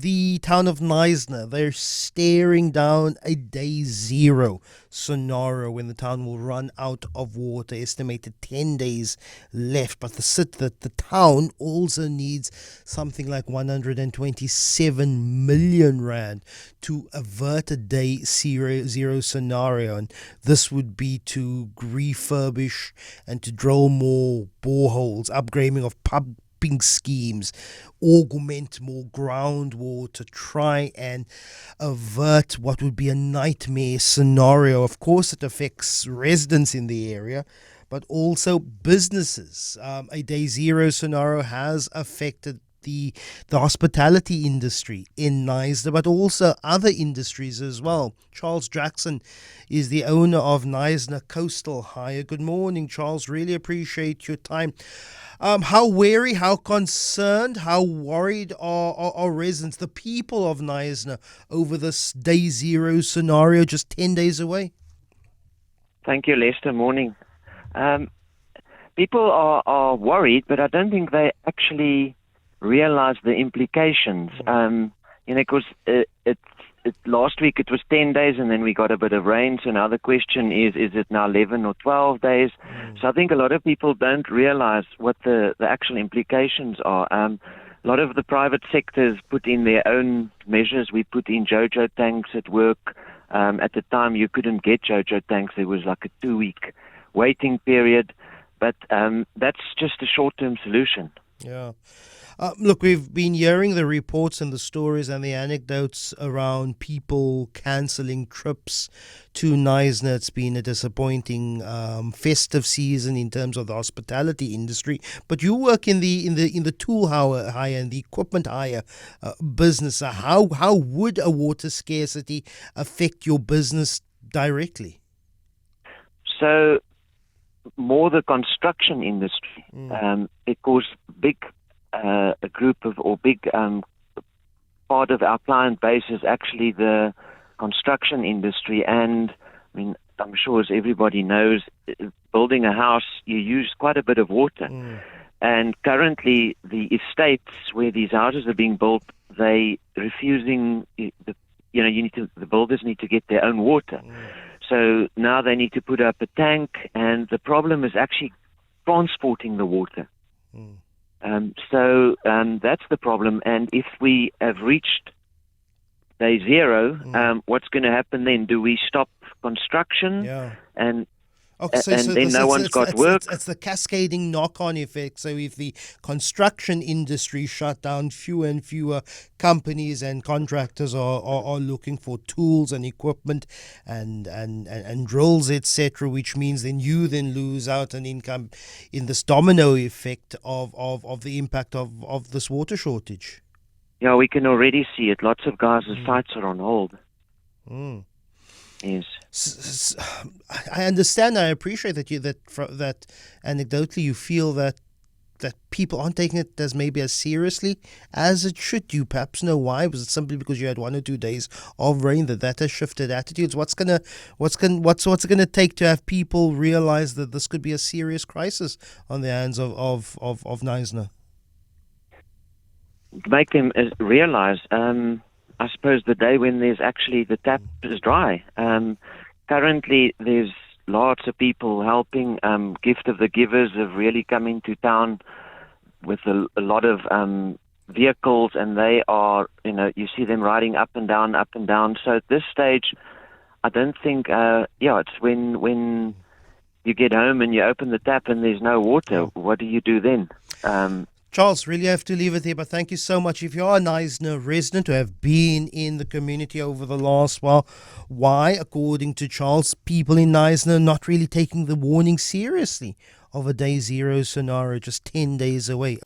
The town of Knysna, they're staring down a day zero scenario when the town will run out of water. Estimated 10 days left, but the town also needs something like 127 million rand to avert a day zero scenario, and this would be to refurbish and to drill more boreholes, upgrading of pumping schemes, augment more groundwater, try and avert what would be a nightmare scenario. Of course, it affects residents in the area, but also businesses. A day zero scenario has affected the hospitality industry in Knysna, but also other industries as well. Charles Jackson is the owner of Knysna Coastal Hire. Good morning, Charles. Really appreciate your time. How wary, how concerned, how worried are residents, the people of Knysna, over this day zero scenario just 10 days away? Thank you, Lester. Morning. People are worried, but I don't think they actually realize the implications. Because last week it was 10 days and then we got a bit of rain. So now the question is it now 11 or 12 days? So I think a lot of people don't realize what the actual implications are. A lot of the private sectors put in their own measures. We put in JoJo tanks at work. At the time you couldn't get JoJo tanks. There was like a 2-week waiting period. But that's just a short-term solution. Yeah. Look, we've been hearing the reports and the stories and the anecdotes around people cancelling trips to Knysna. It's been a disappointing festive season in terms of the hospitality industry. But you work in the tool hire and the equipment hire business. How would a water scarcity affect your business directly? So, more the construction industry, because a group of or big part of our client base is actually the construction industry. And I mean, I'm sure as everybody knows, building a house, you use quite a bit of water. And currently the estates where these houses are being built, they refusing the builders need to get their own water. So now they need to put up a tank, and the problem is actually transporting the water. So that's the problem. And if we have reached day zero, what's going to happen then? Do we stop construction? Yeah. And Okay, and then no one's got work. It's the cascading knock-on effect. So if the construction industry shut down, fewer and fewer companies and contractors are looking for tools and equipment and drills, etc., which means then you lose out on income in this domino effect of the impact of this water shortage. Yeah, we can already see it. Lots of guys' sites are on hold. Yes. I understand. I appreciate that anecdotally you feel that people aren't taking it as maybe as seriously as it should. Do you perhaps know why? Was it simply because you had 1 or 2 days of rain that has shifted attitudes? What's it gonna take to have people realize that this could be a serious crisis on the hands of Knysna? Make them realize. I suppose the day when there's actually the tap is dry. Currently, there's lots of people helping. Gift of the Givers have really come into town with a lot of vehicles, and they are, you see them riding up and down. So at this stage, I don't think, it's when you get home and you open the tap and there's no water. What do you do then? Charles, really have to leave it there, but thank you so much. If you are a Knysna resident who have been in the community over the last while, why, according to Charles, people in Knysna are not really taking the warning seriously of a day zero scenario just 10 days away?